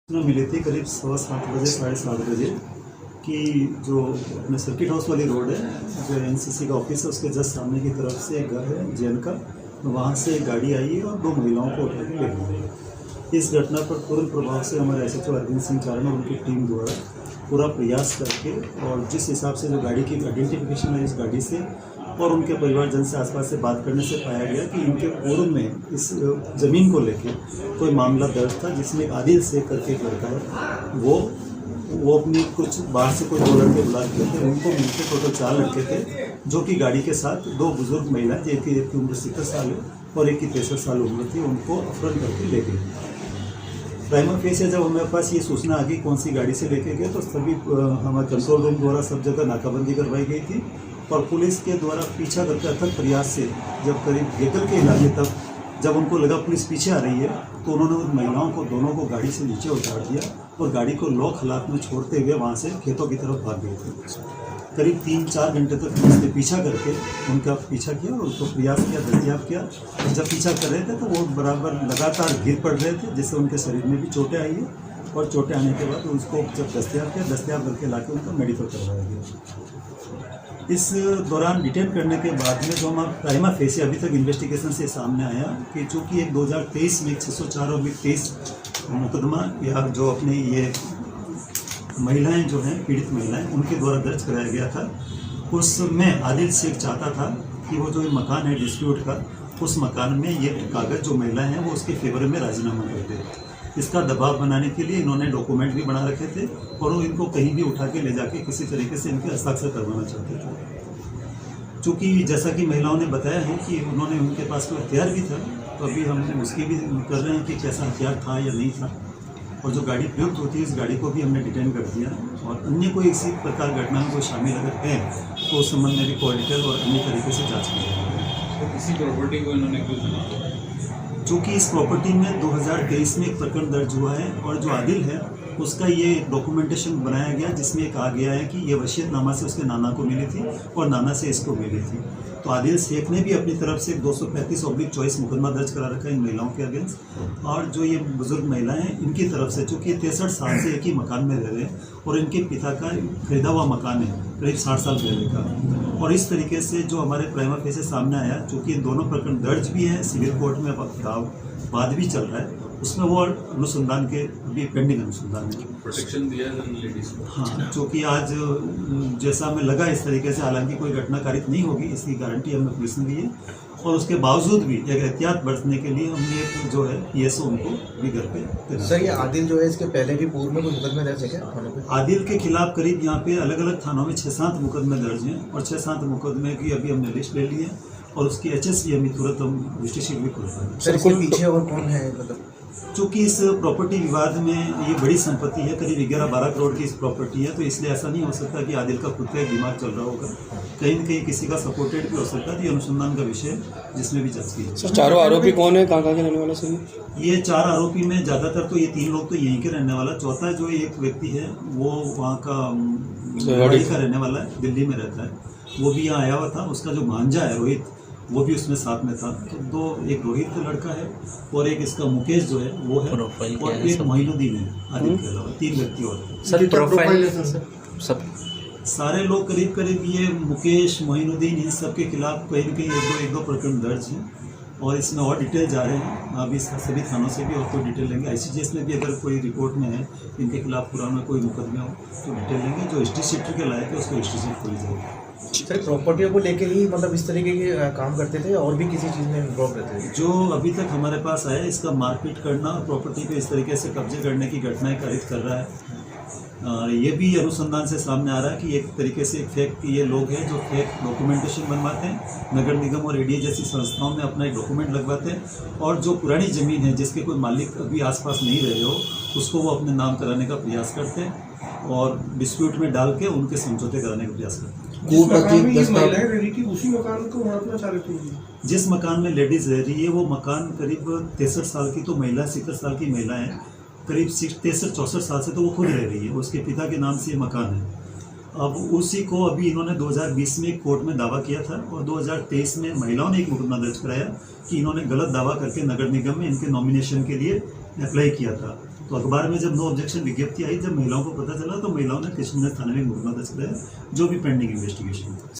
मिली थी करीब 7:15 बजे 7:30 बजे कि जो अपने सर्किट हाउस वाली रोड है, जो एनसीसी का ऑफिस है, उसके जस्ट सामने की तरफ से एक घर है जैन का, वहाँ से एक गाड़ी आई है और 2 महिलाओं को उठा के ले गई। इस घटना पर तुरंत प्रभाव से हमारे एसएचओ अरविंद सिंह चारण और उनकी टीम द्वारा पूरा प्रयास करके और जिस हिसाब से जो गाड़ी की आइडेंटिफिकेशन है इस गाड़ी से और उनके परिवारजन से आसपास से बात करने से पाया गया कि इनके पूर्व में इस ज़मीन को लेके कोई मामला दर्ज था, जिसमें आदिल शेख करके एक लड़का है, वो अपनी कुछ बाहर से कोई 2 लड़के बुला के थे, उनको मिलकर टोटल 4 लड़के थे, जो कि गाड़ी के साथ 2 बुजुर्ग महिला, एक की उम्र 70 साल है और एक की 63 साल उम्र थी, उनको अपहरण करके ले गए। प्राइमा फेस जब हमारे पास ये सूचना आ गई कौन सी गाड़ी से लेके गए, तो सभी हमारे कंट्रोल रूम द्वारा सब जगह नाकाबंदी करवाई गई थी और पुलिस के द्वारा पीछा करके अथक प्रयास से जब करीब गेकल के इलाके तक जब उनको लगा पुलिस पीछे आ रही है, तो उन्होंने उन महिलाओं को दोनों को गाड़ी से नीचे उतार दिया और गाड़ी को लॉक हालात में छोड़ते हुए वहाँ से खेतों की तरफ भाग गए थे। करीब 3-4 घंटे तक पुलिस ने पीछा करके उनका पीछा किया और उसको प्रयास किया, दस्तयाब किया। जब पीछा कर रहे थे तो वो बराबर लगातार गिर पड़ रहे थे, जिससे उनके शरीर में भी चोटें आई है और चोटें आने के बाद उसको जब दस्तयाब करके लाके उनका मेडिकल करवाया गया। इस दौरान डिटेन करने के बाद में जो हमारा प्राइमा फेस अभी तक इन्वेस्टिगेशन से सामने आया कि चूँकि एक 2023 में 604/23 मुकदमा या जो अपने ये महिलाएं जो हैं पीड़ित महिलाएं उनके द्वारा दर्ज कराया गया था, उसमें आदिल शेख चाहता था कि वो जो मकान है डिस्प्यूट का, उस मकान में ये कागज़ जो महिलाएं हैं वो उसके फेवर में राजीनामा कर दे। इसका दबाव बनाने के लिए इन्होंने डॉक्यूमेंट भी बना रखे थे और वो इनको कहीं भी उठा के ले जाके किसी तरीके से इनके हस्ताक्षर करवाना चाहते थे। चूँकि जैसा कि महिलाओं ने बताया है कि उन्होंने उनके पास कोई हथियार भी था, तो अभी हम उसकी भी कर रहे हैं कि कैसा हथियार था या नहीं था, और जो गाड़ी प्रयुक्त होती है इस गाड़ी को भी हमने डिटेन कर दिया और अन्य कोई इसी प्रकार घटना में कोई शामिल अगर है तो उस संबंध में भी पॉलिटिकल और अन्य तरीके से जाँच की जाएगी। तो किसी प्रॉपर्टी को इन्होंने क्यों, चूँकि इस प्रॉपर्टी में 2023 में एक प्रकरण दर्ज हुआ है और जो आदिल है उसका ये डॉक्यूमेंटेशन बनाया गया जिसमें कहा गया है कि ये वसीयतनामा से उसके नाना को मिली थी और नाना से इसको मिली थी। तो आदिल शेख ने भी अपनी तरफ से 235/24 मुकदमा दर्ज करा रखा है इन महिलाओं के अगेंस्ट, और जो ये बुजुर्ग महिलाएं हैं इनकी तरफ से, चूँकि 63 साल से एक ही मकान में रह रहे हैं और इनके पिता का खरीदा हुआ मकान है करीब 60 साल पहले का, और इस तरीके से जो हमारे प्राइमा फेस सामने आया, चूँकि इन दोनों प्रकरण दर्ज भी हैं सिविल कोर्ट में, अब वाद भी चल रहा है, उसमें वो अनुसंधान के भी पेंडिंग अनुसंधान है। प्रोटेक्शन दिया है लेडीज को। हाँ, क्योंकि आज जैसा हमें लगा इस तरीके से, हालांकि कोई घटना कारित नहीं होगी इसकी गारंटी हमें पुलिस ने दी है, और उसके बावजूद भी एक एहतियात बरतने के लिए हमने जो है पीएसओ उनको भी घर पे। सर, ये आदिल जो है इसके पहले भी पूर्व में कोई मुकदमे दर्ज है क्या? आदिल के खिलाफ करीब यहाँ पे अलग अलग थानों में 6-7 मुकदमे दर्ज हैं और 6-7 मुकदमे की अभी हमने लिस्ट ले ली है और उसकी एचएस भी हमें तुरंत हम रजिस्ट्रेशन भी खुलवा दें। सर, इसके पीछे और कौन है मतलब? चूँकि इस प्रॉपर्टी विवाद में ये बड़ी संपत्ति है, करीब 11-12 करोड़ की इस प्रॉपर्टी है, तो इसलिए ऐसा नहीं हो सकता कि आदिल का खुद का एक दिमाग चल रहा होगा, कहीं न कहीं किसी का सपोर्टेड भी हो सकता है। तो ये अनुसंधान का विषय है जिसमें भी जांच की। सर, चारों आरोपी कौन है, कहाँ के रहने वाले सर? ये 4 आरोपी में ज़्यादातर तो ये 3 लोग तो यहीं के रहने वाला, चौथा जो एक व्यक्ति है वो वहाँ का रेवाड़ी का रहने वाला है, दिल्ली में रहता है, वो भी यहाँ आया हुआ था। उसका जो भांजा है रोहित, वो भी उसमें साथ में था। तो एक रोहित का लड़का है और एक इसका मुकेश जो है वो है, और एक मोइनुद्दीन है आदिल के अलावा, 3 व्यक्ति और हैं। सर, प्रोफाइल सब सारे लोग करीब ये मुकेश, मोइनुद्दीन, इन सब के खिलाफ कहीं न कहीं एक दो प्रकरण दर्ज हैं और इसमें और डिटेल जा रहे हैं। अभी सभी थानों से भी और कोई डिटेल लेंगे, आईसीजेएस में भी अगर कोई रिपोर्ट में है इनके खिलाफ पुराना कोई मुकदमे हो तो डिटेल लेंगे। जो हिस्ट्री शीट के लायक है उसको हिस्ट्री शीट खोली जाएगी। सर, प्रॉपर्टियों को लेके ही मतलब इस तरीके के काम करते थे और भी किसी चीज़ में इन्वॉल्व रहते थे? जो अभी तक हमारे पास आया इसका मारपीट करना, प्रॉपर्टी पे इस तरीके से कब्जे करने की घटनाएं कारित कर रहा है। ये भी अनुसंधान से सामने आ रहा है कि एक तरीके से फेक ये लोग हैं जो फेक डॉक्यूमेंटेशन बनवाते हैं, नगर निगम और एडीए जैसी संस्थाओं में अपना एक डॉक्यूमेंट लगवाते हैं और जो पुरानी ज़मीन है जिसके कोई मालिक अभी आसपास नहीं रहे हो उसको वो अपने नाम कराने का प्रयास करते हैं और डिस्प्यूट में डाल के उनके समझौते कराने का प्रयास करते हैं। उसी मकान को वहाँ चाह रही थी। जिस मकान में लेडीज़ रह रही है वो मकान करीब 63 साल की तो महिला, 70 साल की महिला है, करीब 63-64 साल से तो वो खुद रह रही है, उसके पिता के नाम से ये मकान है। अब उसी को अभी इन्होंने 2020 में कोर्ट में दावा किया था और 2023 में महिलाओं ने एक मुकदमा दर्ज कराया कि इन्होंने गलत दावा करके नगर निगम में इनके नॉमिनेशन के लिए अप्लाई किया था तो अखबार में जब नो ऑब्जेक्शन विज्ञप्ति आई, जब महिलाओं को पता चला तो महिलाओं ने किशनगंज थाने में मुकदमा दर्ज कराया, जो भी पेंडिंग इन्वेस्टिगेशन है।